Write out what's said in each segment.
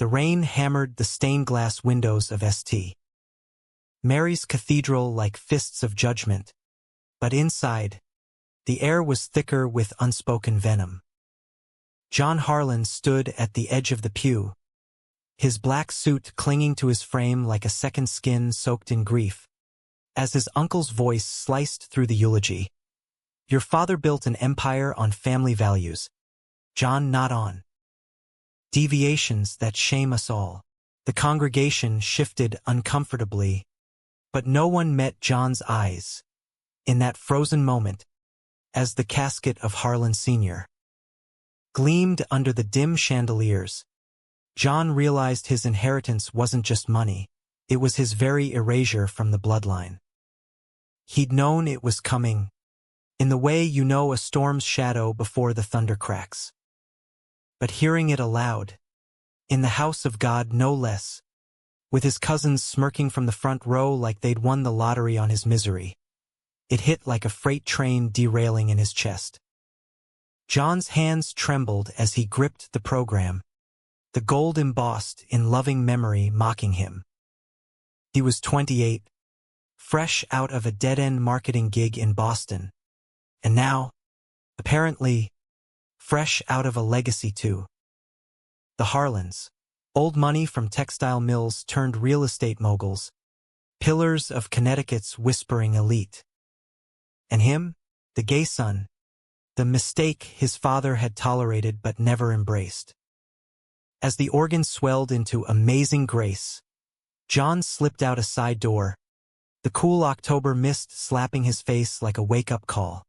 The rain hammered the stained-glass windows of St. Mary's Cathedral like fists of judgment, but inside, the air was thicker with unspoken venom. John Harlan stood at the edge of the pew, his black suit clinging to his frame like a second skin soaked in grief, as his uncle's voice sliced through the eulogy. Your father built an empire on family values, John, not on deviations that shame us all. The congregation shifted uncomfortably, but no one met John's eyes in that frozen moment as the casket of Harlan Sr. gleamed under the dim chandeliers. John realized his inheritance wasn't just money, it was his very erasure from the bloodline. He'd known it was coming, in the way you know a storm's shadow before the thunder cracks. But hearing it aloud, in the house of God no less, with his cousins smirking from the front row like they'd won the lottery on his misery, it hit like a freight train derailing in his chest. John's hands trembled as he gripped the program, the gold embossed in loving memory mocking him. He was 28, fresh out of a dead-end marketing gig in Boston, and now, apparently, fresh out of a legacy too. The Harlans, old money from textile mills turned real estate moguls, pillars of Connecticut's whispering elite. And him, the gay son, the mistake his father had tolerated but never embraced. As the organ swelled into amazing grace, John slipped out a side door, the cool October mist slapping his face like a wake-up call.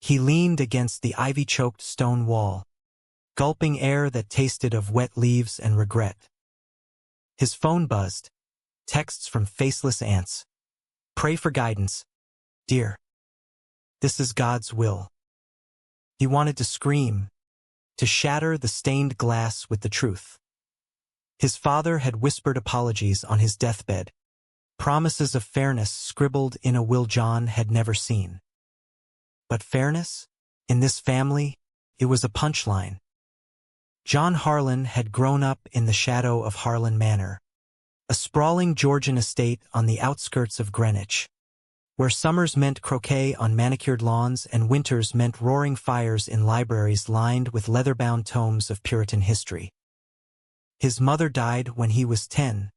He leaned against the ivy-choked stone wall, gulping air that tasted of wet leaves and regret. His phone buzzed, texts from faceless aunts. Pray for guidance, dear. This is God's will. He wanted to scream, to shatter the stained glass with the truth. His father had whispered apologies on his deathbed, promises of fairness scribbled in a will John had never seen. But fairness? In this family, it was a punchline. John Harlan had grown up in the shadow of Harlan Manor, a sprawling Georgian estate on the outskirts of Greenwich, where summers meant croquet on manicured lawns and winters meant roaring fires in libraries lined with leather-bound tomes of Puritan history. His mother died when he was 10,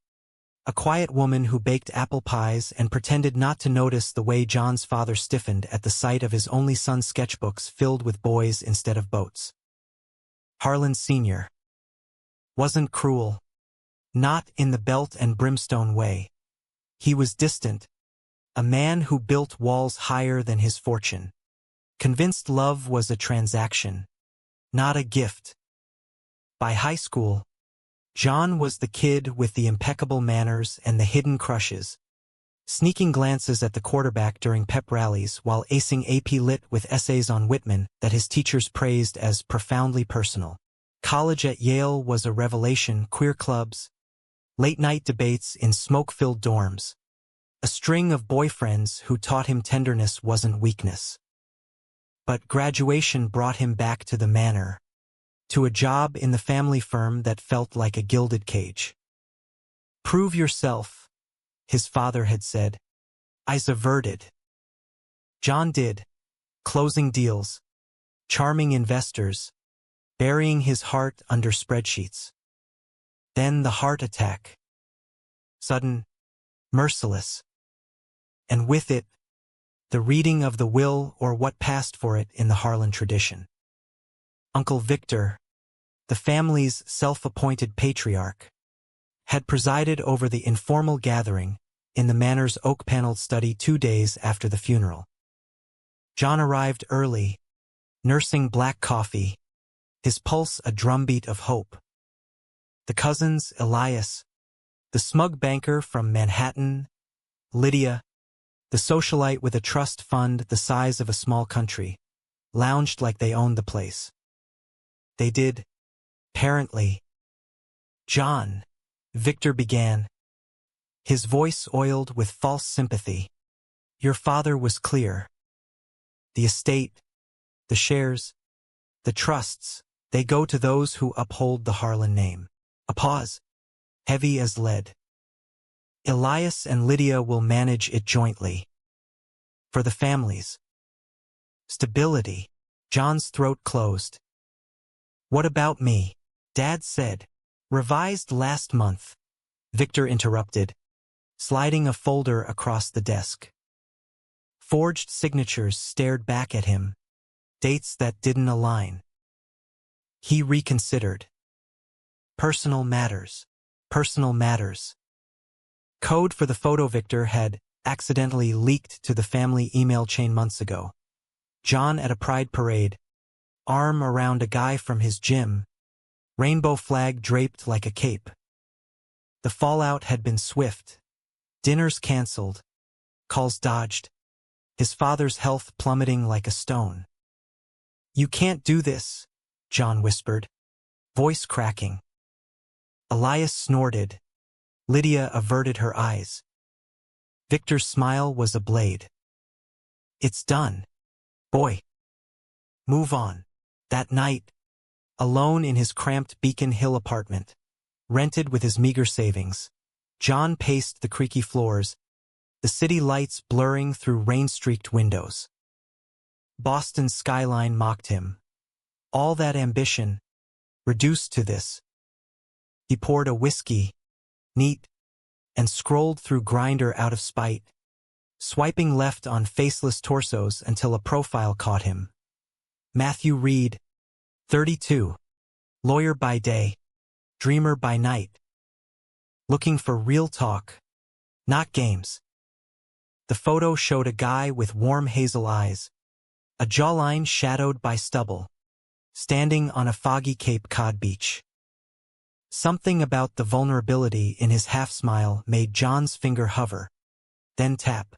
a quiet woman who baked apple pies and pretended not to notice the way John's father stiffened at the sight of his only son's sketchbooks filled with boys instead of boats. Harlan Sr. wasn't cruel, not in the belt and brimstone way. He was distant, a man who built walls higher than his fortune, convinced love was a transaction, not a gift. By high school, John was the kid with the impeccable manners and the hidden crushes, sneaking glances at the quarterback during pep rallies while acing AP Lit with essays on Whitman that his teachers praised as profoundly personal. College at Yale was a revelation, queer clubs, late-night debates in smoke-filled dorms, a string of boyfriends who taught him tenderness wasn't weakness. But graduation brought him back to the manor, to a job in the family firm that felt like a gilded cage. Prove yourself, his father had said. Eyes averted. John did, closing deals, charming investors, burying his heart under spreadsheets. Then the heart attack. Sudden, merciless. And with it, the reading of the will or what passed for it in the Harlan tradition. Uncle Victor, the family's self-appointed patriarch, had presided over the informal gathering in the manor's oak-paneled study 2 days after the funeral. John arrived early, nursing black coffee, his pulse a drumbeat of hope. The cousins, Elias, the smug banker from Manhattan, Lydia, the socialite with a trust fund the size of a small country, lounged like they owned the place. They did, apparently. John, Victor began, his voice oiled with false sympathy. Your father was clear. The estate, the shares, the trusts, they go to those who uphold the Harlan name. A pause, heavy as lead. Elias and Lydia will manage it jointly. For the families. Stability. John's throat closed. What about me? Dad said. Revised last month. Victor interrupted, sliding a folder across the desk. Forged signatures stared back at him, dates that didn't align. He reconsidered. Personal matters. Personal matters. Code for the photo Victor had accidentally leaked to the family email chain months ago. John at a pride parade, arm around a guy from his gym, rainbow flag draped like a cape. The fallout had been swift. Dinners canceled, calls dodged, his father's health plummeting like a stone. You can't do this, John whispered, voice cracking. Elias snorted. Lydia averted her eyes. Victor's smile was a blade. It's done, boy. Move on. That night, alone in his cramped Beacon Hill apartment, rented with his meager savings, John paced the creaky floors, the city lights blurring through rain-streaked windows. Boston's skyline mocked him. All that ambition, reduced to this. He poured a whiskey, neat, and scrolled through Grindr out of spite, swiping left on faceless torsos until a profile caught him. Matthew Reed, 32, lawyer by day, dreamer by night. Looking for real talk, not games. The photo showed a guy with warm hazel eyes, a jawline shadowed by stubble, standing on a foggy Cape Cod beach. Something about the vulnerability in his half-smile made John's finger hover, then tap.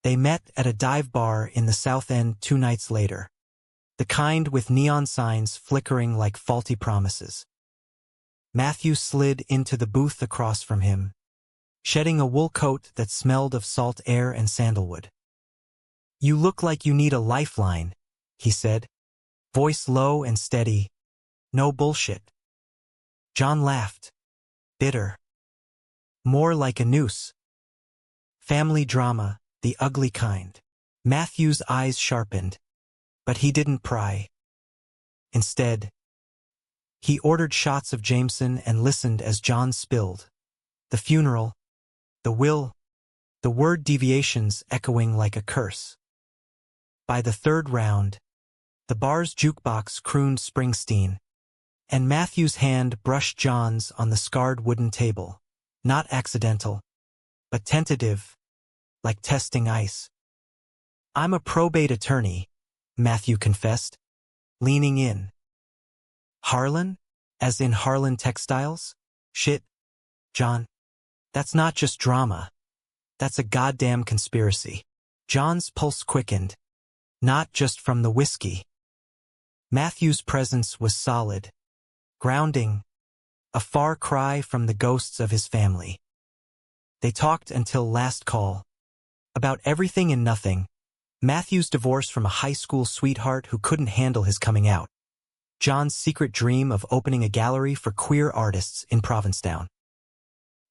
They met at a dive bar in the South End 2 nights later, the kind with neon signs flickering like faulty promises. Matthew slid into the booth across from him, shedding a wool coat that smelled of salt air and sandalwood. You look like you need a lifeline, he said, voice low and steady. No bullshit. John laughed, bitter. More like a noose. Family drama, the ugly kind. Matthew's eyes sharpened, but he didn't pry. Instead, he ordered shots of Jameson and listened as John spilled. The funeral, the will, the word deviations echoing like a curse. By the third round, the bar's jukebox crooned Springsteen, and Matthew's hand brushed John's on the scarred wooden table. Not accidental, but tentative, like testing ice. I'm a probate attorney, Matthew confessed, leaning in. Harlan? As in Harlan Textiles? Shit, John. That's not just drama. That's a goddamn conspiracy. John's pulse quickened, not just from the whiskey. Matthew's presence was solid, grounding, a far cry from the ghosts of his family. They talked until last call, about everything and nothing. Matthew's divorce from a high school sweetheart who couldn't handle his coming out. John's secret dream of opening a gallery for queer artists in Provincetown.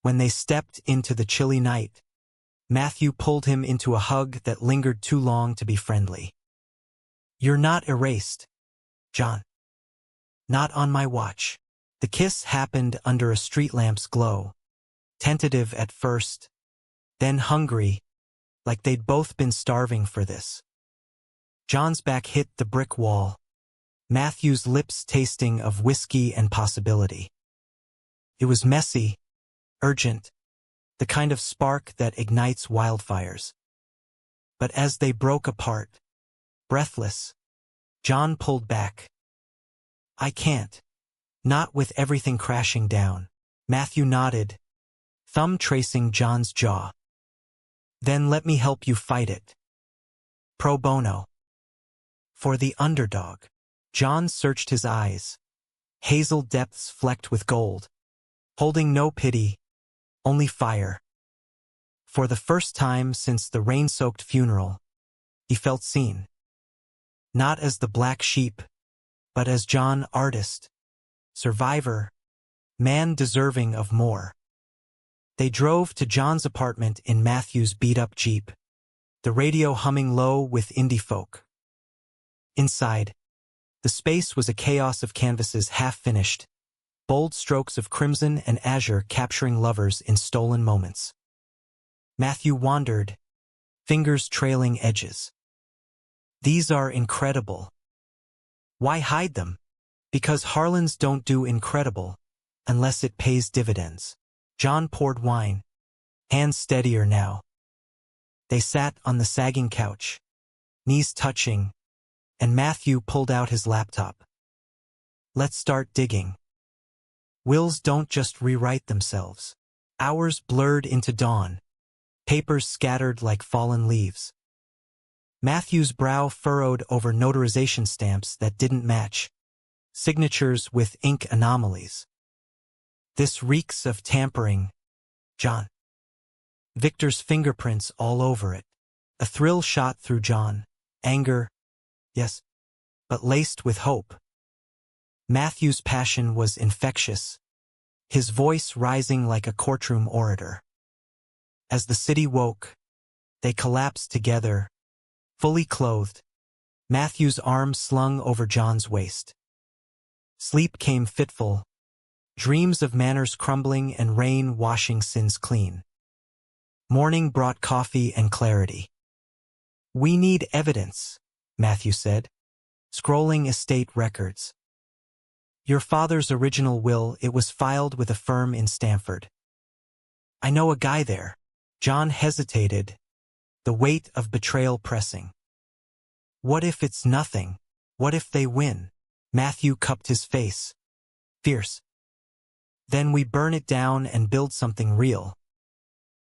When they stepped into the chilly night, Matthew pulled him into a hug that lingered too long to be friendly. You're not erased, John. Not on my watch. The kiss happened under a street lamp's glow, tentative at first, then hungry, like they'd both been starving for this. John's back hit the brick wall, Matthew's lips tasting of whiskey and possibility. It was messy, urgent, the kind of spark that ignites wildfires. But as they broke apart, breathless, John pulled back. I can't. Not with everything crashing down. Matthew nodded, thumb tracing John's jaw. Then let me help you fight it. Pro bono. For the underdog. John searched his eyes, hazel depths flecked with gold, holding no pity, only fire. For the first time since the rain-soaked funeral, he felt seen. Not as the black sheep, but as John, artist, survivor, Man deserving of more. They drove to John's apartment in Matthew's beat-up Jeep, the radio humming low with indie folk. Inside, the space was a chaos of canvases half-finished, bold strokes of crimson and azure capturing lovers in stolen moments. Matthew wandered, fingers trailing edges. These are incredible. Why hide them? Because Harlans don't do incredible, unless it pays dividends. John poured wine, hands steadier now. They sat on the sagging couch, knees touching, and Matthew pulled out his laptop. Let's start digging. Wills don't just rewrite themselves. Hours blurred into dawn, papers scattered like fallen leaves. Matthew's brow furrowed over notarization stamps that didn't match, signatures with ink anomalies. This reeks of tampering, John. Victor's fingerprints all over it. A thrill shot through John. Anger, yes, but laced with hope. Matthew's passion was infectious, his voice rising like a courtroom orator. As the city woke, they collapsed together, fully clothed, Matthew's arms slung over John's waist. Sleep came fitful, dreams of manners crumbling and rain washing sins clean. Morning brought coffee and clarity. We need evidence, Matthew said, scrolling estate records. Your father's original will, it was filed with a firm in Stamford. I know a guy there. John hesitated, the weight of betrayal pressing. What if it's nothing? What if they win? Matthew cupped his face. Fierce. Then we burn it down and build something real.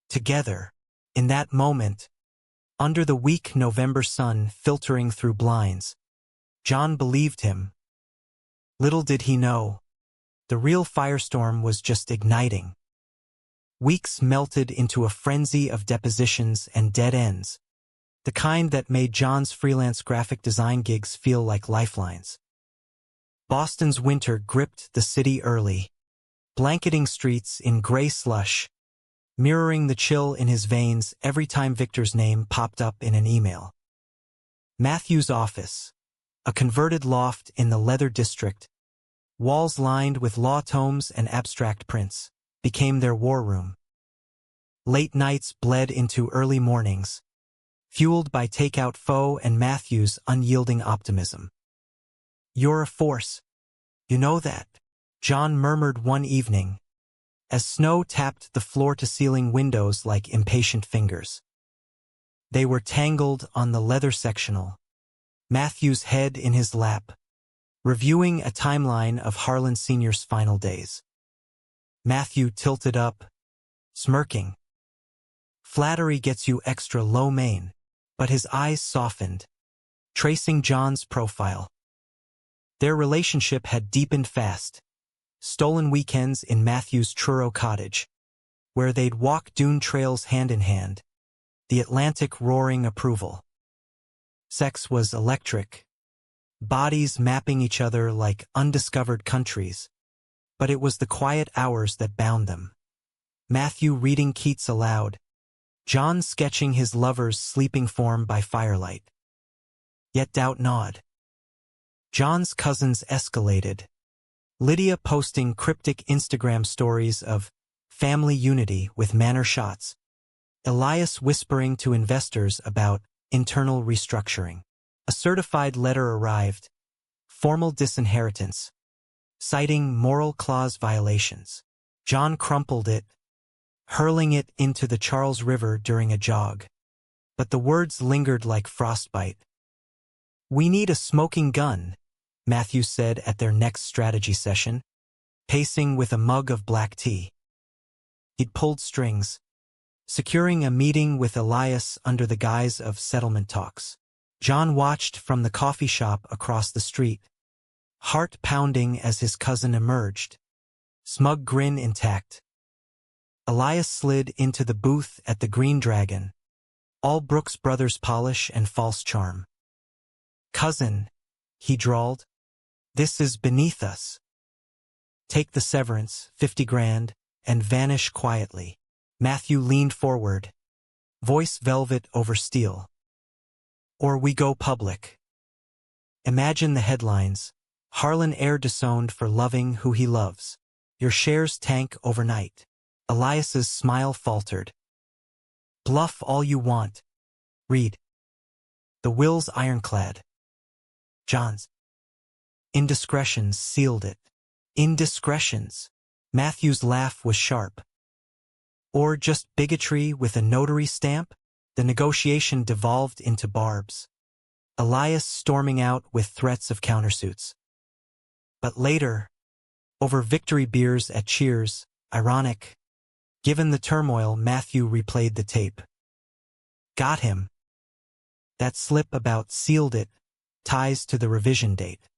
Together, in that moment, under the weak November sun filtering through blinds, John believed him. Little did he know, the real firestorm was just igniting. Weeks melted into a frenzy of depositions and dead ends, the kind that made John's freelance graphic design gigs feel like lifelines. Boston's winter gripped the city early, blanketing streets in gray slush, mirroring the chill in his veins every time Victor's name popped up in an email. Matthew's office, a converted loft in the leather district, walls lined with law tomes and abstract prints, became their war room. Late nights bled into early mornings, fueled by takeout foe and Matthew's unyielding optimism. You're a force. You know that, John murmured one evening, as snow tapped the floor-to-ceiling windows like impatient fingers. They were tangled on the leather sectional, Matthew's head in his lap, reviewing a timeline of Harlan Sr.'s final days. Matthew tilted up, smirking. Flattery gets you extra low main, but his eyes softened, tracing John's profile. Their relationship had deepened fast, stolen weekends in Matthew's Truro cottage, where they'd walk dune trails hand in hand, the Atlantic roaring approval. Sex was electric, bodies mapping each other like undiscovered countries, but it was the quiet hours that bound them. Matthew reading Keats aloud, John sketching his lover's sleeping form by firelight. Yet doubt gnawed. John's cousins escalated, Lydia posting cryptic Instagram stories of family unity with manor shots, Elias whispering to investors about internal restructuring. A certified letter arrived, formal disinheritance, citing moral clause violations. John crumpled it, hurling it into the Charles River during a jog. But the words lingered like frostbite. We need a smoking gun, Matthew said at their next strategy session, pacing with a mug of black tea. He'd pulled strings, securing a meeting with Elias under the guise of settlement talks. John watched from the coffee shop across the street, heart pounding as his cousin emerged, smug grin intact. Elias slid into the booth at the Green Dragon, all Brooks Brothers polish and false charm. Cousin, he drawled, this is beneath us. Take the severance, 50 grand, and vanish quietly. Matthew leaned forward, voice velvet over steel. Or we go public. Imagine the headlines. Harlan Heir disowned for loving who he loves. Your shares tank overnight. Elias's smile faltered. Bluff all you want. Read. The will's ironclad. John's indiscretions sealed it. Indiscretions. Matthew's laugh was sharp. Or just bigotry with a notary stamp? The negotiation devolved into barbs. Elias storming out with threats of countersuits. But later, over victory beers at Cheers, ironic. Given the turmoil, Matthew replayed the tape. Got him. That slip about sealed it, ties to the revision date.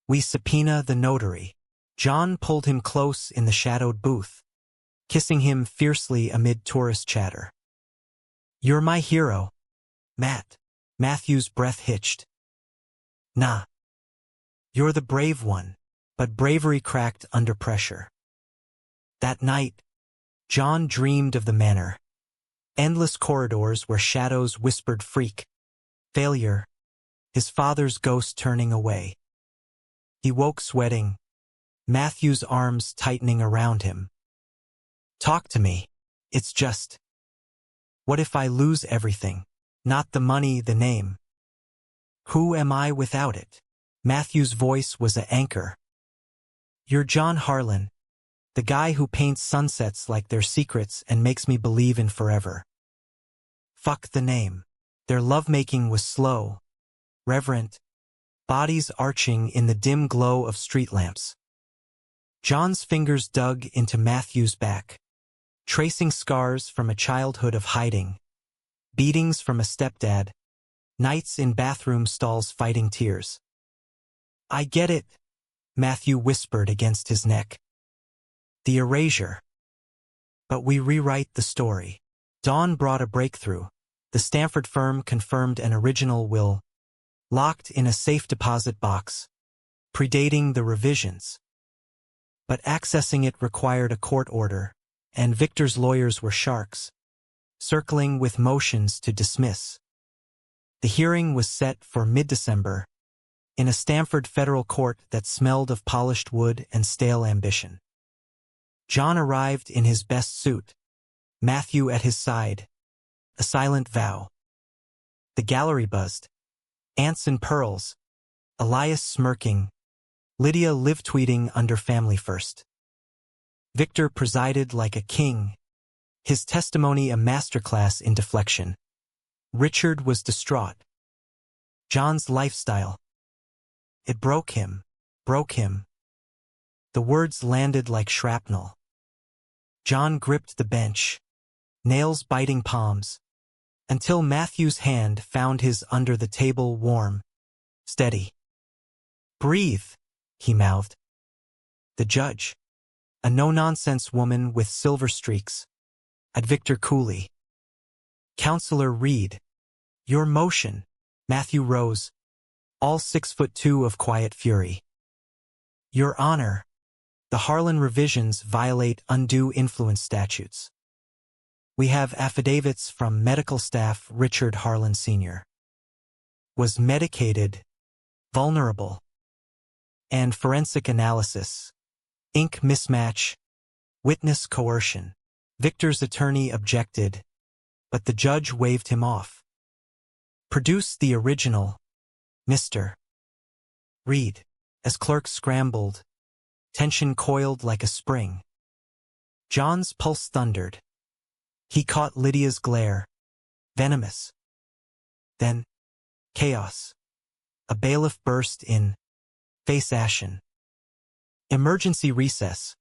We subpoena the notary. John pulled him close in the shadowed booth, kissing him fiercely amid tourist chatter. You're my hero, Matt. Matthew's breath hitched. Nah. You're the brave one, but bravery cracked under pressure. That night, John dreamed of the manor. Endless corridors where shadows whispered freak, failure, his father's ghost turning away. He woke sweating, Matthew's arms tightening around him. Talk to me. It's just. What if I lose everything? Not the money, the name. Who am I without it? Matthew's voice was an anchor. You're John Harlan, the guy who paints sunsets like they're secrets and makes me believe in forever. Fuck the name. Their lovemaking was slow, reverent, bodies arching in the dim glow of street lamps. John's fingers dug into Matthew's back, tracing scars from a childhood of hiding, beatings from a stepdad, nights in bathroom stalls fighting tears. I get it, Matthew whispered against his neck. The erasure. But we rewrite the story. Dawn brought a breakthrough. The Stanford firm confirmed an original will, locked in a safe deposit box, predating the revisions. But accessing it required a court order, and Victor's lawyers were sharks, circling with motions to dismiss. The hearing was set for mid-December, in a Stanford federal court that smelled of polished wood and stale ambition. John arrived in his best suit, Matthew at his side, a silent vow. The gallery buzzed. Ants and pearls, Elias smirking, Lydia live-tweeting under Family First. Victor presided like a king, his testimony a masterclass in deflection. Richard was distraught. John's lifestyle. It broke him, broke him. The words landed like shrapnel. John gripped the bench, nails biting palms, until Matthew's hand found his under the table warm, steady. Breathe, he mouthed. The judge, a no-nonsense woman with silver streaks, at Victor coolly. Counselor Reed, your motion. Matthew rose, all 6'2" of quiet fury. Your Honor, the Harlan revisions violate undue influence statutes. We have affidavits from medical staff. Richard Harlan Sr. was medicated, vulnerable, and forensic analysis, ink mismatch, witness coercion. Victor's attorney objected, but the judge waved him off. Produce the original, Mr. Reed. As clerks scrambled, tension coiled like a spring. John's pulse thundered. He caught Lydia's glare, venomous. Then, chaos. A bailiff burst in, face ashen. Emergency recess.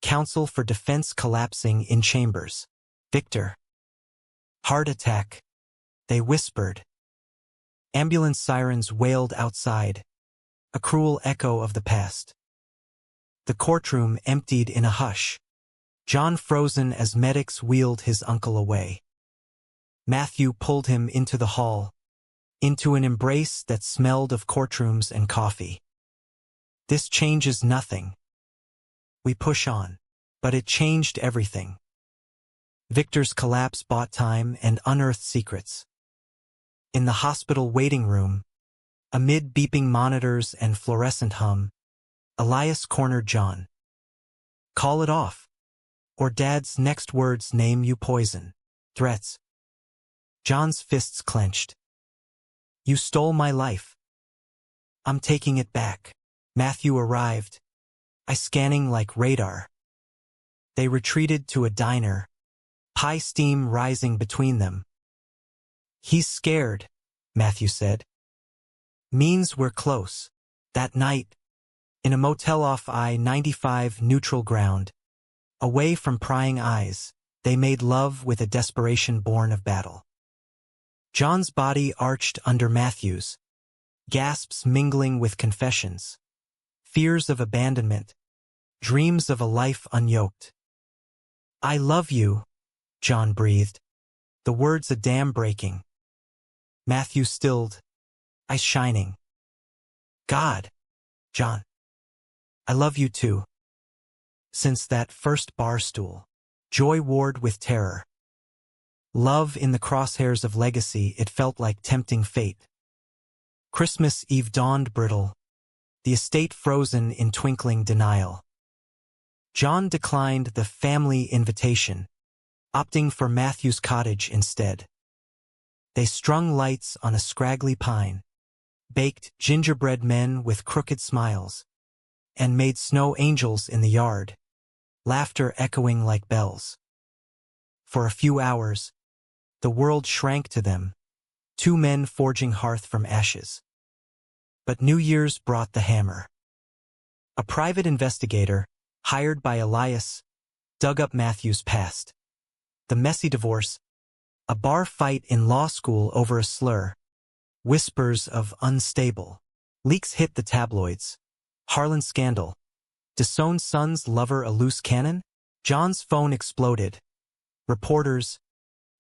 Counsel for defense collapsing in chambers. Victor. Heart attack. They whispered. Ambulance sirens wailed outside, a cruel echo of the past. The courtroom emptied in a hush. John frozen as medics wheeled his uncle away. Matthew pulled him into the hall, into an embrace that smelled of courtrooms and coffee. This changes nothing. We push on. But it changed everything. Victor's collapse bought time and unearthed secrets. In the hospital waiting room, amid beeping monitors and fluorescent hum, Elias cornered John. Call it off, or Dad's next words name you poison. Threats. John's fists clenched. You stole my life. I'm taking it back. Matthew arrived, eye scanning like radar. They retreated to a diner, pie steam rising between them. He's scared, Matthew said. Means we're close. That night, in a motel off I-95 neutral ground, away from prying eyes, they made love with a desperation born of battle. John's body arched under Matthew's, gasps mingling with confessions, fears of abandonment, dreams of a life unyoked. I love you, John breathed, the words a dam breaking. Matthew stilled, eyes shining. God, John, I love you too. Since that first bar stool, joy warred with terror. Love in the crosshairs of legacy, it felt like tempting fate. Christmas Eve dawned brittle, the estate frozen in twinkling denial. John declined the family invitation, opting for Matthew's cottage instead. They strung lights on a scraggly pine, baked gingerbread men with crooked smiles, and made snow angels in the yard, laughter echoing like bells. For a few hours, the world shrank to them, two men forging hearth from ashes. But New Year's brought the hammer. A private investigator, hired by Elias, dug up Matthew's past. The messy divorce, a bar fight in law school over a slur, whispers of unstable. Leaks hit the tabloids. Harlan scandal. Disowned son's lover a loose cannon? John's phone exploded. Reporters,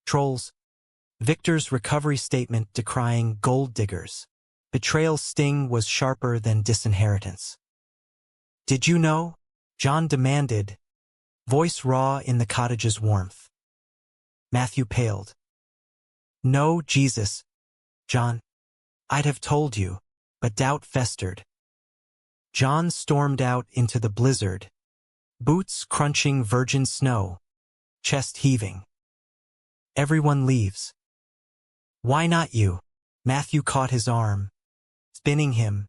trolls. Victor's recovery statement decrying gold diggers. Betrayal's sting was sharper than disinheritance. Did you know? John demanded, voice raw in the cottage's warmth. Matthew paled. No, Jesus, John. I'd have told you, but doubt festered. John stormed out into the blizzard, boots crunching virgin snow, chest heaving. Everyone leaves. Why not you? Matthew caught his arm, spinning him.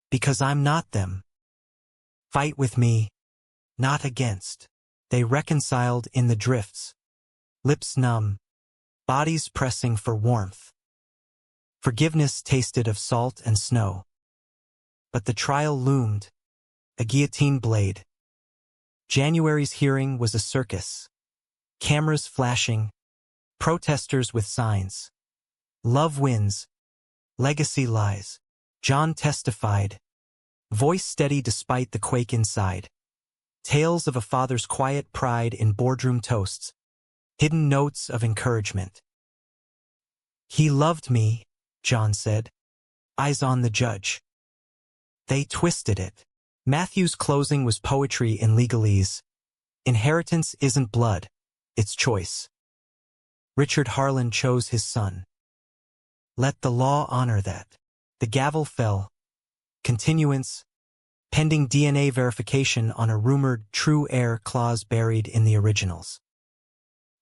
Because I'm not them. Fight with me, not against. They reconciled in the drifts, lips numb, bodies pressing for warmth. Forgiveness tasted of salt and snow. But the trial loomed, a guillotine blade. January's hearing was a circus. Cameras flashing, protesters with signs. Love wins, legacy lies. John testified, voice steady despite the quake inside. Tales of a father's quiet pride in boardroom toasts, hidden notes of encouragement. He loved me, John said, eyes on the judge. They twisted it. Matthew's closing was poetry in legalese. Inheritance isn't blood, it's choice. Richard Harlan chose his son. Let the law honor that. The gavel fell. Continuance, pending DNA verification on a rumored true heir clause buried in the originals.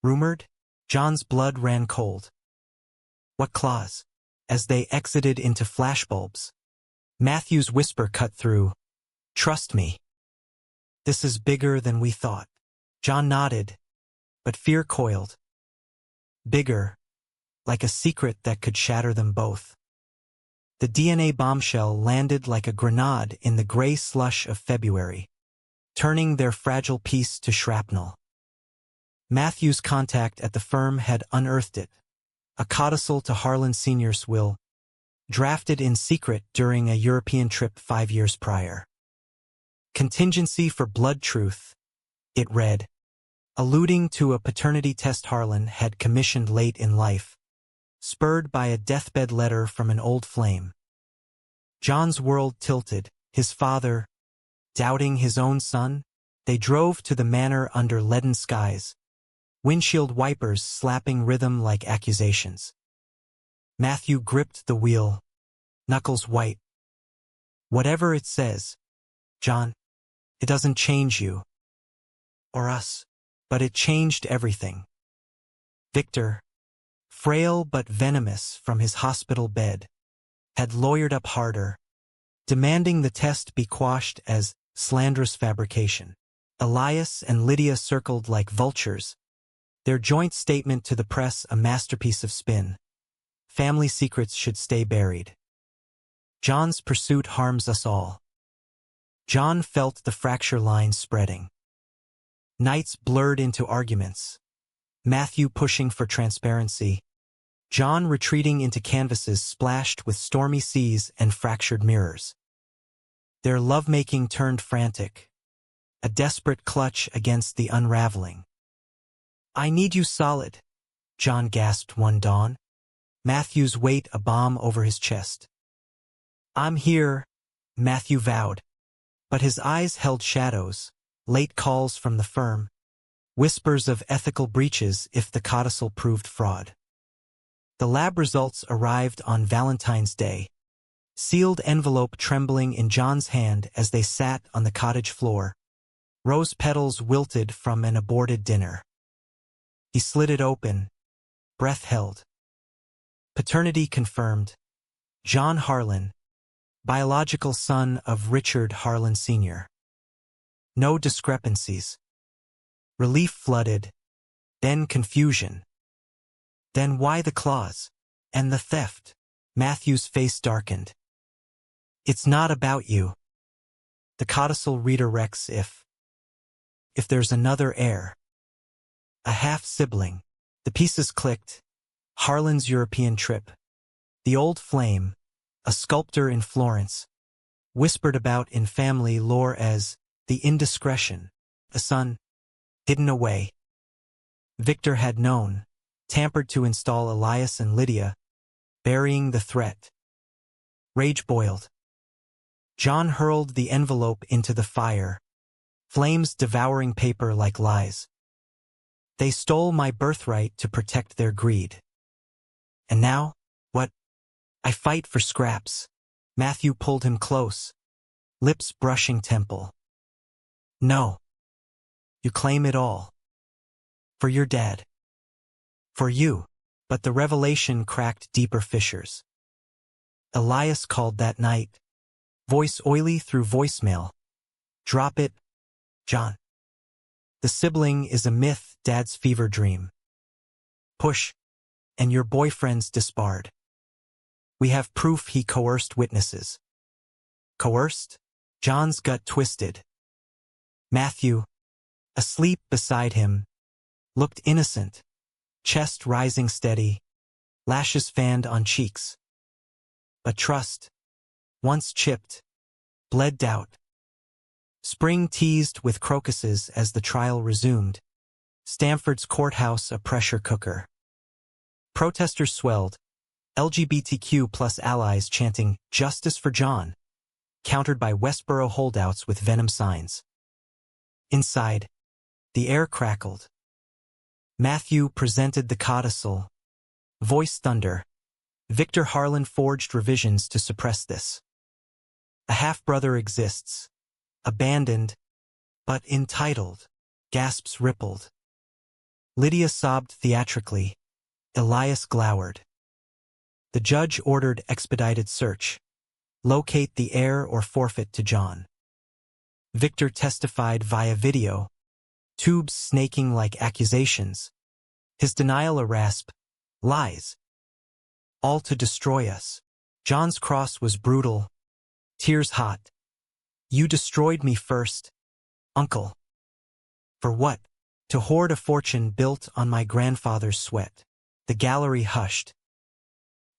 Rumored? John's blood ran cold. What clause? As they exited into flashbulbs, Matthew's whisper cut through. Trust me. This is bigger than we thought. John nodded, but fear coiled. Bigger, like a secret that could shatter them both. The DNA bombshell landed like a grenade in the gray slush of February, turning their fragile peace to shrapnel. Matthew's contact at the firm had unearthed it, a codicil to Harlan Sr.'s will, drafted in secret during a European trip 5 years prior. Contingency for blood truth, it read, alluding to a paternity test Harlan had commissioned late in life, spurred by a deathbed letter from an old flame. John's world tilted, his father, doubting his own son, They drove to the manor under leaden skies, windshield wipers slapping rhythm like accusations. Matthew gripped the wheel, knuckles white. Whatever it says, John, it doesn't change you. Or us. But it changed everything. Victor, frail but venomous from his hospital bed, had lawyered up harder, demanding the test be quashed as slanderous fabrication. Elias and Lydia circled like vultures, their joint statement to the press a masterpiece of spin. Family secrets should stay buried. John's pursuit harms us all. John felt the fracture line spreading. Nights blurred into arguments. Matthew pushing for transparency. John retreating into canvases splashed with stormy seas and fractured mirrors. Their lovemaking turned frantic, a desperate clutch against the unraveling. I need you solid, John gasped one dawn, Matthew's weight a bomb over his chest. I'm here, Matthew vowed, but his eyes held shadows, late calls from the firm, whispers of ethical breaches if the codicil proved fraud. The lab results arrived on Valentine's Day, sealed envelope trembling in John's hand as they sat on the cottage floor, rose petals wilted from an aborted dinner. He slid it open, breath held. Paternity confirmed. John Harlan, biological son of Richard Harlan Sr. No discrepancies. Relief flooded, then confusion. Then why the clause? And the theft? Matthew's face darkened. It's not about you. The codicil redirects if there's another heir. A half-sibling. The pieces clicked. Harlan's European trip. The old flame, a sculptor in Florence, whispered about in family lore as the indiscretion, a son, hidden away. Victor had known, tampered to install Elias and Lydia, burying the threat. Rage boiled. John hurled the envelope into the fire, flames devouring paper like lies. They stole my birthright to protect their greed. And now, what? I fight for scraps. Matthew pulled him close, lips brushing temple. No. You claim it all. For your dad. For you. But the revelation cracked deeper fissures. Elias called that night, voice oily through voicemail. Drop it, John. The sibling is a myth, Dad's fever dream. Push, and your boyfriend's disbarred. We have proof he coerced witnesses. Coerced? John's gut twisted. Matthew, asleep beside him, looked innocent, chest rising steady, lashes fanned on cheeks. But trust, once chipped, bled doubt. Spring teased with crocuses as the trial resumed, Stamford's courthouse a pressure cooker. Protesters swelled, LGBTQ plus allies chanting "Justice for John," countered by Westboro holdouts with venom signs. Inside, the air crackled. Matthew presented the codicil. Voice thunder. Victor Harlan forged revisions to suppress this. A half-brother exists. Abandoned, but entitled. Gasps rippled. Lydia sobbed theatrically. Elias glowered. The judge ordered expedited search. Locate the heir or forfeit to John. Victor testified via video, tubes snaking like accusations. His denial a rasp. Lies. All to destroy us. John's cross was brutal, tears hot. You destroyed me first, uncle. For what? To hoard a fortune built on my grandfather's sweat. The gallery hushed.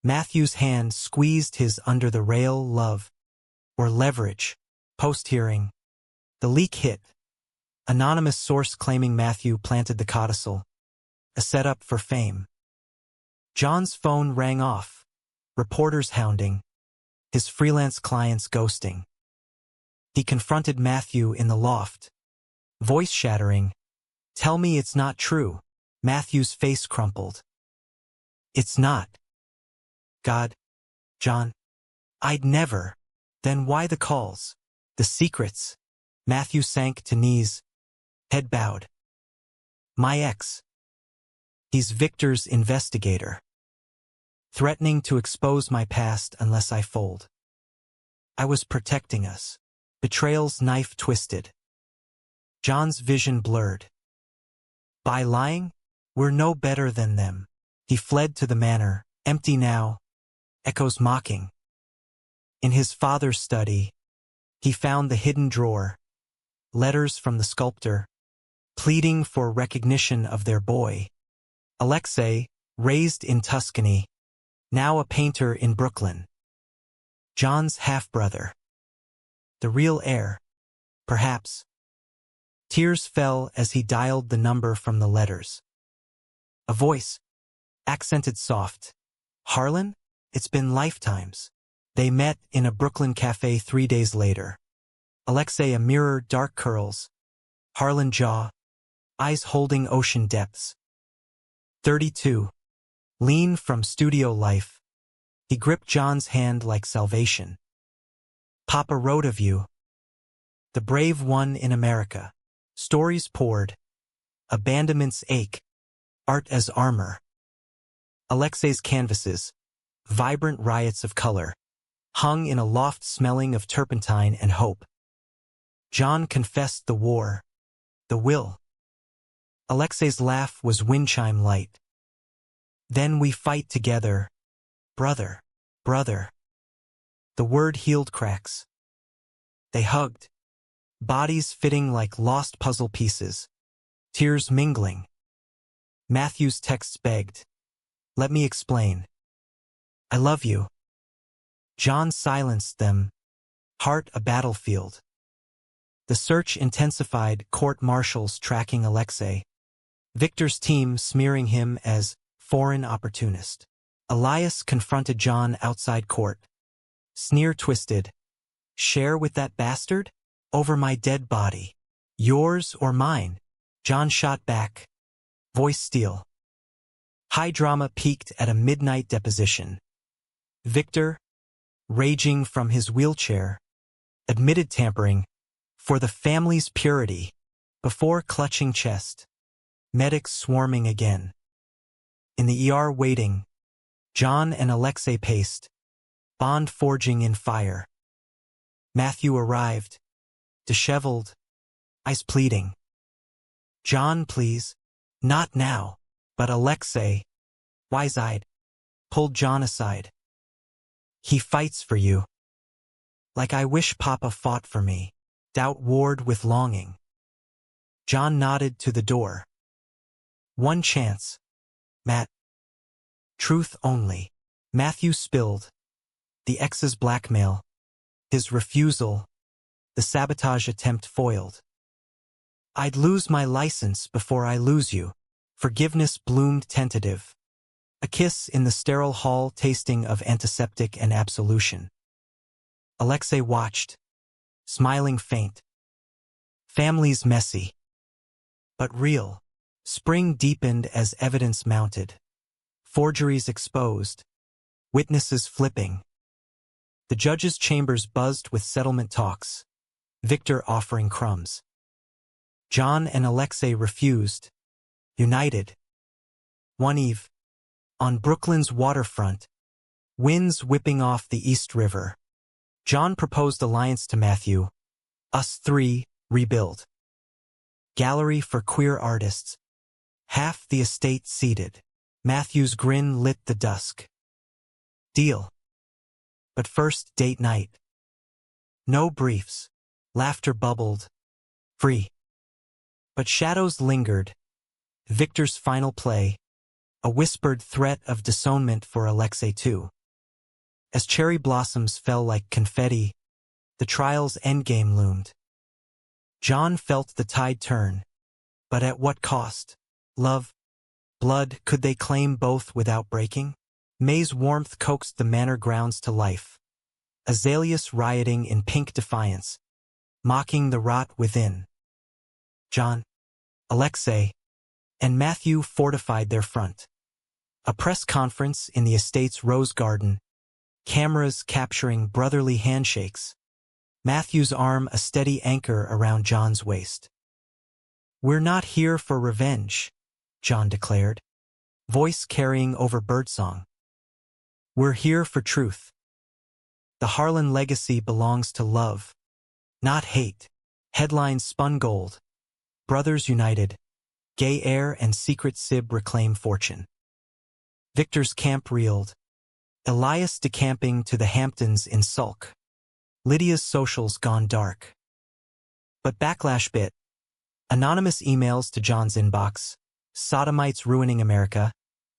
Matthew's hand squeezed his under the rail love, or leverage, post-hearing. The leak hit. Anonymous source claiming Matthew planted the codicil. A setup for fame. John's phone rang off. Reporters hounding. His freelance clients ghosting. He confronted Matthew in the loft. Voice shattering. Tell me it's not true. Matthew's face crumpled. It's not. God. John. I'd never. Then why the calls? The secrets. Matthew sank to knees, head bowed. My ex. He's Victor's investigator. Threatening to expose my past unless I fold. I was protecting us. Betrayal's knife twisted. John's vision blurred. By lying, we're no better than them. He fled to the manor, empty now, echoes mocking. In his father's study, he found the hidden drawer, letters from the sculptor, pleading for recognition of their boy. Alexei, raised in Tuscany, now a painter in Brooklyn. John's half-brother. The real heir, perhaps. Tears fell as he dialed the number from the letters. A voice, accented soft. Harlan? It's been lifetimes. They met in a Brooklyn cafe 3 days later. Alexei a mirror, dark curls. Harlan jaw, eyes holding ocean depths. 32. Lean from studio life. He gripped John's hand like salvation. Papa wrote of you. The brave one in America. Stories poured. Abandonment's ache. Art as armor. Alexei's canvases, vibrant riots of color, hung in a loft smelling of turpentine and hope. John confessed the war, the will. Alexei's laugh was wind chime light. Then we fight together, brother, brother. The word healed cracks. They hugged, bodies fitting like lost puzzle pieces, tears mingling. Matthew's texts begged, let me explain. I love you. John silenced them, heart a battlefield. The search intensified, court marshals tracking Alexei. Victor's team smearing him as foreign opportunist. Elias confronted John outside court. Sneer twisted. Share with that bastard? Over my dead body. Yours or mine? John shot back. Voice steel. High drama peaked at a midnight deposition. Victor, raging from his wheelchair, admitted tampering for the family's purity before clutching chest. Medics swarming again. In the ER waiting, John and Alexei paced, bond forging in fire. Matthew arrived, disheveled, eyes pleading. John, please. Not now. But Alexei, wise-eyed, pulled John aside. He fights for you. Like I wish Papa fought for me. Doubt warred with longing. John nodded to the door. One chance. Matt. Truth only. Matthew spilled. The ex's blackmail. His refusal. The sabotage attempt foiled. I'd lose my license before I lose you. Forgiveness bloomed tentative. A kiss in the sterile hall tasting of antiseptic and absolution. Alexei watched, smiling faint. Family's messy, but real. Spring deepened as evidence mounted. Forgeries exposed. Witnesses flipping. The judge's chambers buzzed with settlement talks. Victor offering crumbs. John and Alexei refused. United. One eve. On Brooklyn's waterfront. Winds whipping off the East River. John proposed alliance to Matthew. Us three, rebuild. Gallery for queer artists. Half the estate seated. Matthew's grin lit the dusk. Deal. But first, date night. No briefs. Laughter bubbled. Free. But shadows lingered. Victor's final play. A whispered threat of disownment for Alexei too. As cherry blossoms fell like confetti, the trial's endgame loomed. John felt the tide turn. But at what cost? Love? Blood? Could they claim both without breaking? May's warmth coaxed the manor grounds to life. Azaleas rioting in pink defiance, mocking the rot within. John, Alexei, and Matthew fortified their front. A press conference in the estate's rose garden, cameras capturing brotherly handshakes, Matthew's arm a steady anchor around John's waist. "We're not here for revenge," John declared, voice carrying over birdsong. "We're here for truth. The Harlan legacy belongs to love, not hate." Headlines spun gold. Brothers united. Gay heir and secret sib reclaim fortune. Victor's camp reeled. Elias decamping to the Hamptons in sulk. Lydia's socials gone dark. But backlash bit. Anonymous emails to John's inbox, sodomites ruining America,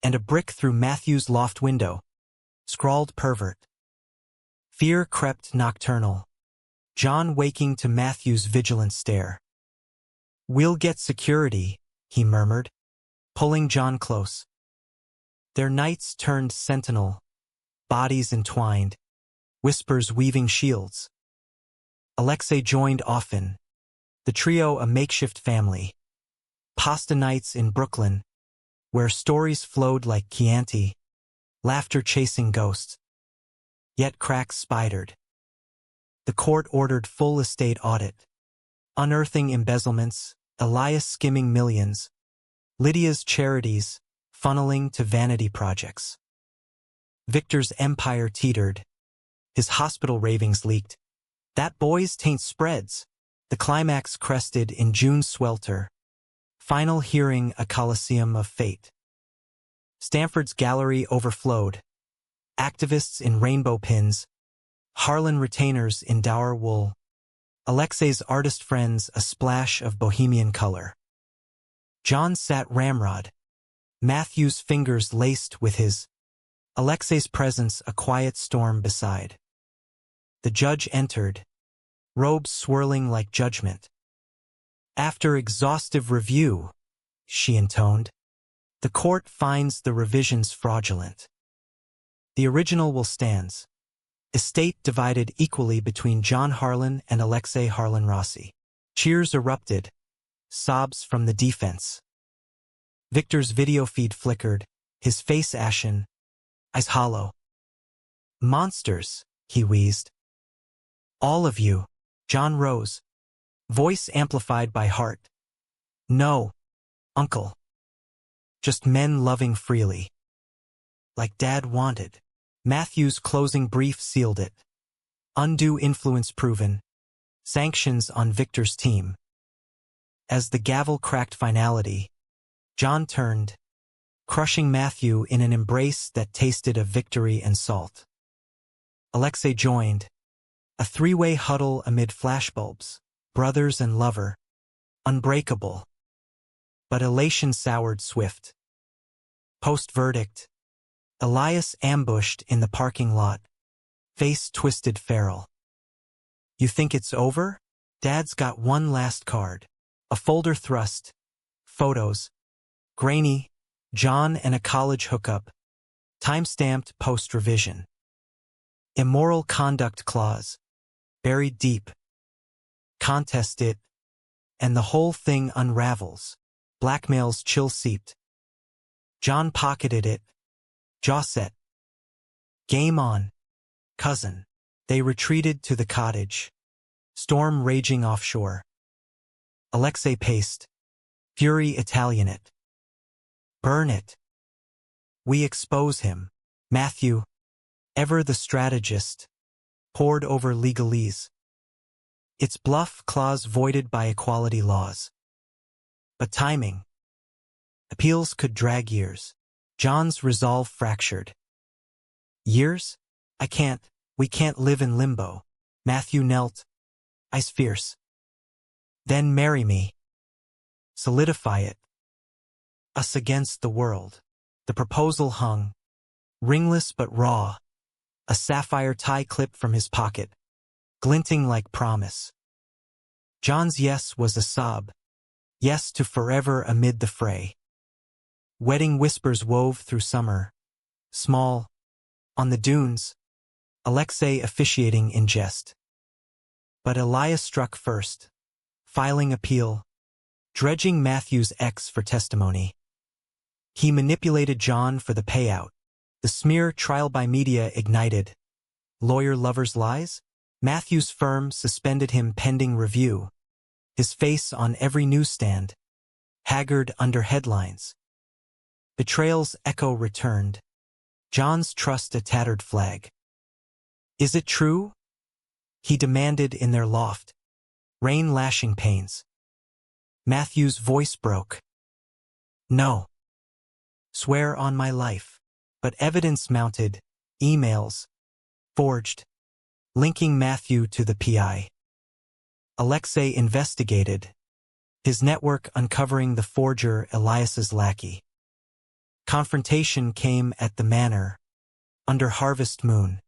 and a brick through Matthew's loft window. Scrawled pervert. Fear crept nocturnal. John waking to Matthew's vigilant stare. "We'll get security," he murmured, pulling John close. Their nights turned sentinel, bodies entwined, whispers weaving shields. Alexei joined often, the trio a makeshift family. Pasta nights in Brooklyn, where stories flowed like Chianti, laughter chasing ghosts. Yet cracks spidered. The court ordered full estate audit, unearthing embezzlements, Elias skimming millions, Lydia's charities funneling to vanity projects. Victor's empire teetered, his hospital ravings leaked. That boy's taint spreads, the climax crested in June's swelter, final hearing a coliseum of fate. Stanford's gallery overflowed, activists in rainbow pins, Harlan retainers in dour wool, Alexei's artist friends a splash of bohemian color. John sat ramrod, Matthew's fingers laced with his, Alexei's presence a quiet storm beside. The judge entered, robes swirling like judgment. "After exhaustive review," she intoned, "the court finds the revisions fraudulent. The original will stands. Estate divided equally between John Harlan and Alexei Harlan Rossi." Cheers erupted, sobs from the defense. Victor's video feed flickered, his face ashen, eyes hollow. "Monsters," he wheezed. "All of you." John rose, voice amplified by heart. "No, uncle. Just men loving freely. Like Dad wanted." Matthew's closing brief sealed it. Undue influence proven. Sanctions on Victor's team. As the gavel cracked finality, John turned, crushing Matthew in an embrace that tasted of victory and salt. Alexei joined, a three-way huddle amid flashbulbs, brothers and lover, unbreakable. But elation soured swift. Post-verdict, Elias ambushed in the parking lot, face twisted feral. "You think it's over?" Dad's got one last card. A folder thrust. Photos. Grainy. John and a college hookup. Time-stamped post-revision. Immoral conduct clause. Buried deep. Contest it. And the whole thing unravels. Blackmail's chill-seeped. John pocketed it. Jaw set. "Game on, cousin." They retreated to the cottage. Storm raging offshore. Alexei paced. Fury Italianate. "Burn it. We expose him." Matthew, ever the strategist, pored over legalese. Its bluff clause voided by equality laws. But timing. Appeals could drag years. John's resolve fractured. "Years? We can't live in limbo." Matthew knelt, eyes fierce. "Then marry me. Solidify it. Us against the world." The proposal hung, ringless but raw, a sapphire tie clip from his pocket, glinting like promise. John's yes was a sob, yes to forever amid the fray. Wedding whispers wove through summer, small, on the dunes, Alexei officiating in jest. But Elias struck first, filing appeal, dredging Matthew's ex for testimony. He manipulated John for the payout. The smear trial by media ignited. Lawyer lover's lies? Matthew's firm suspended him pending review. His face on every newsstand. Haggard under headlines. Betrayal's echo returned. John's trust a tattered flag. Is it true? He demanded in their loft. Rain lashing panes. Matthew's voice broke. No. Swear on my life. But evidence mounted. Emails. Forged. Linking Matthew to the PI. Alexei investigated. His network uncovering the forger Elias's lackey. Confrontation came at the manor. Under harvest moon.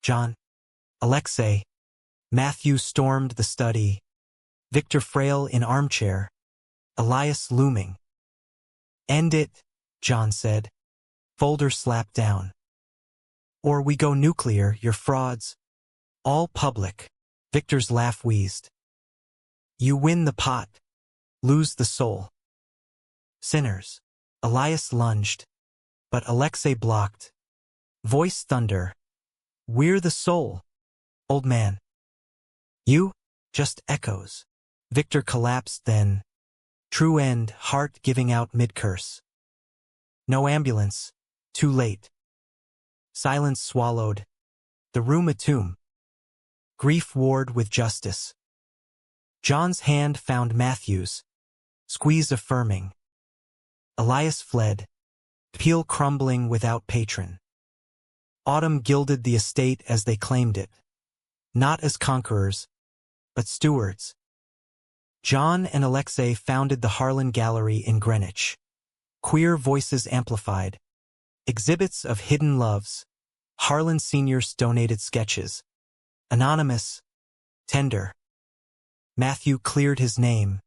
John. Alexei. Matthew stormed the study. Victor frail in armchair. Elias looming. End it, John said. Folder slapped down. Or we go nuclear, you're frauds. All public. Victor's laugh wheezed. You win the pot. Lose the soul. Sinners. Elias lunged. But Alexei blocked. Voice thunder. We're the soul. Old man. You? Just echoes. Victor collapsed then. True end, heart giving out mid-curse. No ambulance. Too late. Silence swallowed. The room a tomb. Grief warred with justice. John's hand found Matthew's. Squeeze affirming. Elias fled. Peel crumbling without patron. Autumn gilded the estate as they claimed it. Not as conquerors, but stewards. John and Alexei founded the Harlan Gallery in Greenwich. Queer voices amplified. Exhibits of hidden loves. Harlan seniors donated sketches. Anonymous. Tender. Matthew cleared his name.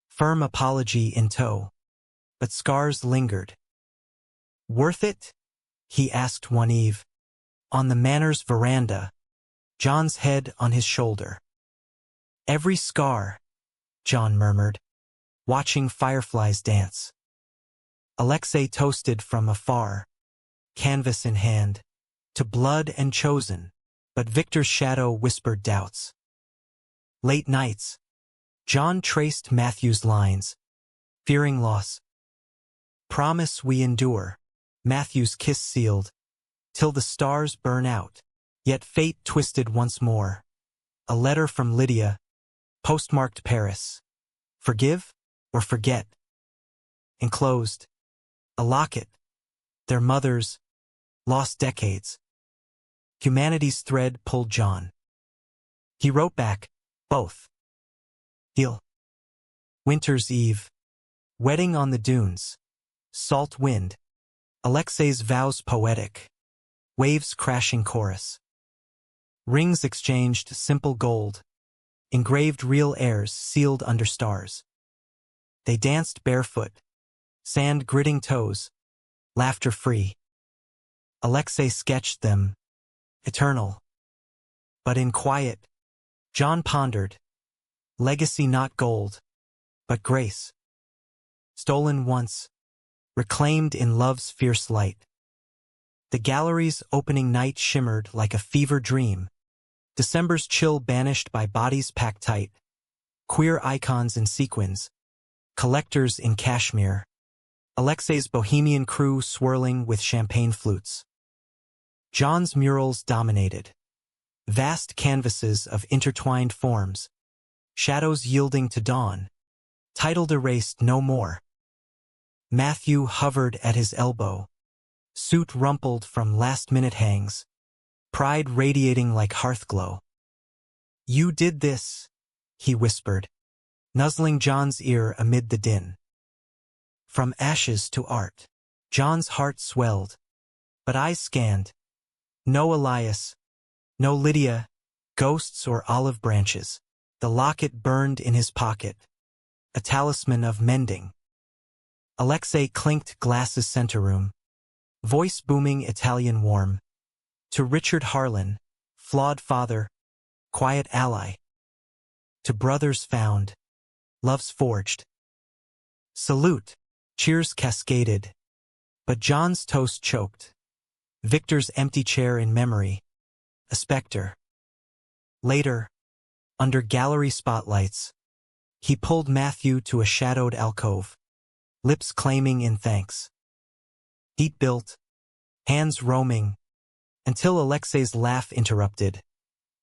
Firm apology in tow. But scars lingered. Worth it? He asked one eve. On the manor's veranda. John's head on his shoulder. Every scar, John murmured, watching fireflies dance. Alexei toasted from afar, canvas in hand, to blood and chosen, but Victor's shadow whispered doubts. Late nights. John traced Matthew's lines, fearing loss. Promise we endure, Matthew's kiss sealed, till the stars burn out, yet fate twisted once more. A letter from Lydia, postmarked Paris. Forgive or forget? Enclosed. A locket. Their mothers. Lost decades. Humanity's thread pulled John. He wrote back, both. Deal. Winter's Eve. Wedding on the dunes. Salt wind. Alexei's vows poetic. Waves crashing chorus. Rings exchanged simple gold. Engraved real heirs sealed under stars. They danced barefoot. Sand gritting toes. Laughter free. Alexei sketched them. Eternal. But in quiet, John pondered. Legacy not gold, but grace. Stolen once, reclaimed in love's fierce light. The gallery's opening night shimmered like a fever dream. December's chill banished by bodies packed tight. Queer icons in sequins. Collectors in cashmere. Alexei's bohemian crew swirling with champagne flutes. John's murals dominated. Vast canvases of intertwined forms. Shadows yielding to dawn. Titled erased no more. Matthew hovered at his elbow. Suit rumpled from last-minute hangs. Pride radiating like hearthglow. You did this, he whispered, nuzzling John's ear amid the din. From ashes to art. John's heart swelled, but eyes scanned. No Elias, no Lydia, ghosts or olive branches. The locket burned in his pocket, a talisman of mending. Alexei clinked glasses center room, voice booming Italian warm. To Richard Harlan, flawed father, quiet ally. To brothers found, love's forged. Salute, cheers cascaded. But John's toast choked. Victor's empty chair in memory, a specter. Later, under gallery spotlights, he pulled Matthew to a shadowed alcove, lips claiming in thanks. Heat built, hands roaming, until Alexei's laugh interrupted.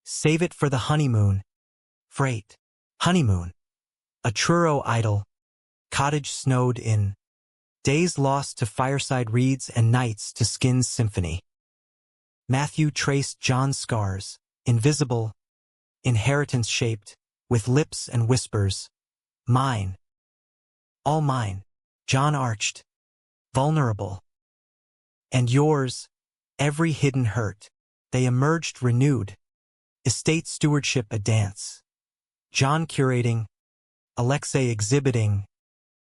Save it for the honeymoon. Freight. Honeymoon. A Truro idyll. Cottage snowed in. Days lost to fireside reeds and nights to Skin's symphony. Matthew traced John's scars, invisible, inheritance-shaped, with lips and whispers. Mine. All mine. John arched. Vulnerable. And yours, every hidden hurt. They emerged renewed. Estate stewardship a dance. John curating, Alexei exhibiting,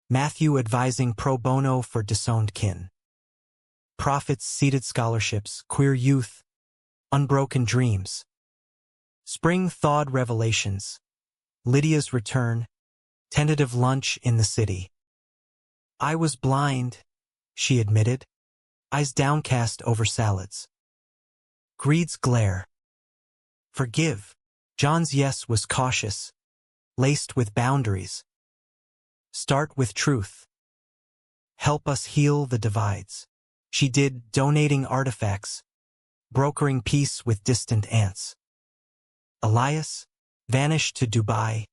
Matthew advising pro bono for disowned kin. Prophets seated scholarships, queer youth, unbroken dreams. Spring thawed revelations. Lydia's return, tentative lunch in the city. I was blind, she admitted, eyes downcast over salads. Greed's glare. Forgive. John's yes was cautious, laced with boundaries. Start with truth. Help us heal the divides. She did, donating artifacts, brokering peace with distant aunts. Elias vanished to Dubai,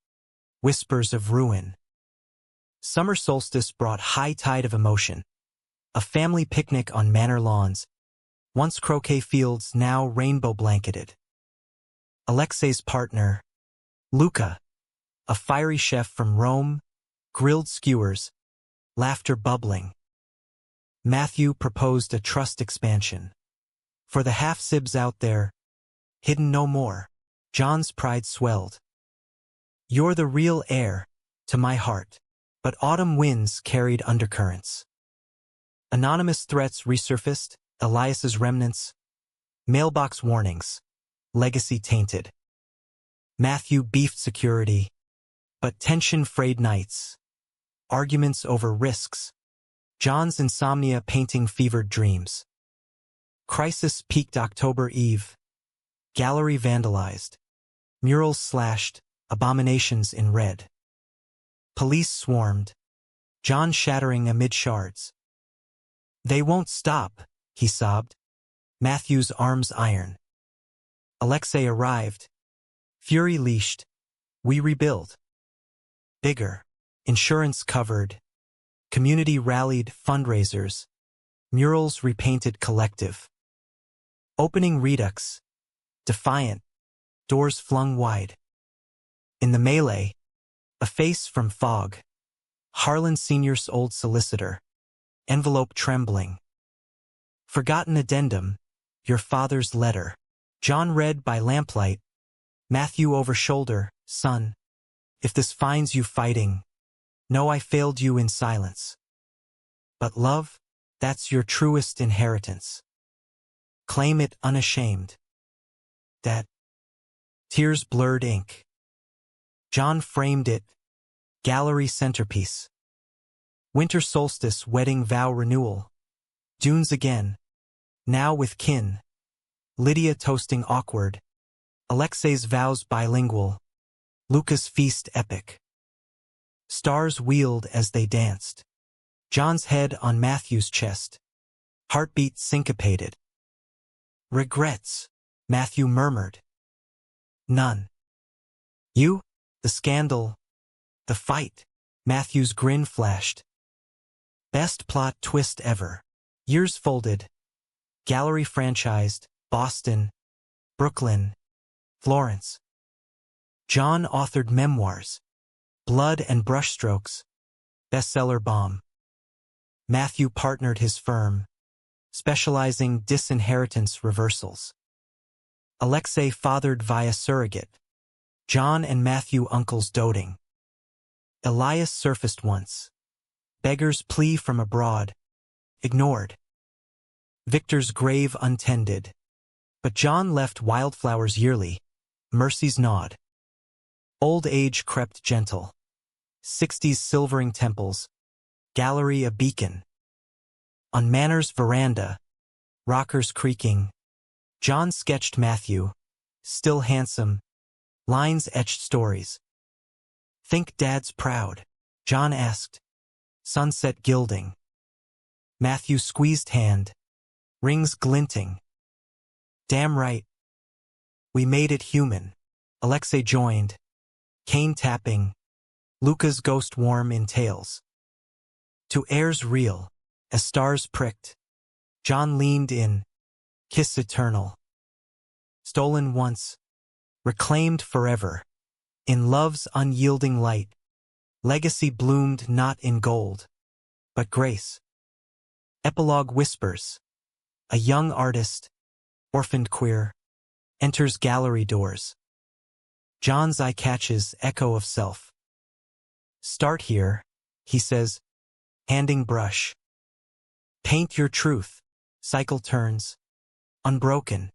whispers of ruin. Summer solstice brought high tide of emotion. A family picnic on manor lawns, once croquet fields now rainbow blanketed. Alexei's partner, Luca, a fiery chef from Rome, grilled skewers, laughter bubbling. Matthew proposed a trust expansion. For the half-sibs out there, hidden no more, John's pride swelled. You're the real heir, to my heart. But autumn winds carried undercurrents. Anonymous threats resurfaced, Elias's remnants. Mailbox warnings, legacy tainted. Matthew beefed security, but tension frayed nights. Arguments over risks. John's insomnia painting fevered dreams. Crisis peaked October Eve. Gallery vandalized. Murals slashed, abominations in red. Police swarmed. John shattering amid shards. They won't stop, he sobbed. Matthew's arms iron. Alexei arrived. Fury leashed. We rebuild. Bigger. Insurance covered. Community rallied fundraisers. Murals repainted collective. Opening redux. Defiant. Doors flung wide. In the melee, a face from fog. Harlan Sr.'s old solicitor. Envelope trembling. Forgotten addendum. Your father's letter. John read by lamplight. Matthew over shoulder. Son, if this finds you fighting, know I failed you in silence. But love, that's your truest inheritance. Claim it unashamed. That. Tears blurred ink. John framed it. Gallery centerpiece. Winter solstice wedding vow renewal. Dunes again. Now with kin. Lydia toasting awkward. Alexei's vows bilingual. Luca's feast epic. Stars wheeled as they danced. John's head on Matthew's chest. Heartbeat syncopated. Regrets, Matthew murmured. None. You? The scandal. The fight. Matthew's grin flashed. Best plot twist ever. Years folded. Gallery franchised. Boston. Brooklyn. Florence. John authored memoirs. Blood and Brushstrokes. Bestseller bomb. Matthew partnered his firm, specializing disinheritance reversals. Alexei fathered via surrogate. John and Matthew uncles doting. Elias surfaced once. Beggar's plea from abroad. Ignored. Victor's grave untended. But John left wildflowers yearly. Mercy's nod. Old age crept gentle. 60s silvering temples, gallery a beacon. On Manor's veranda, rockers creaking, John sketched Matthew, still handsome, lines etched stories. Think Dad's proud, John asked. Sunset gilding. Matthew squeezed hand, rings glinting. Damn right. We made it human. Alexei joined, cane tapping, Luca's ghost warm in tales. To Heir's real, as stars pricked, John leaned in, kiss eternal. Stolen once, reclaimed forever, in love's unyielding light, legacy bloomed not in gold, but grace. Epilogue whispers, a young artist, orphaned queer, enters gallery doors. John's eye catches echo of self. Start here, he says, handing brush. Paint your truth, cycle turns, unbroken.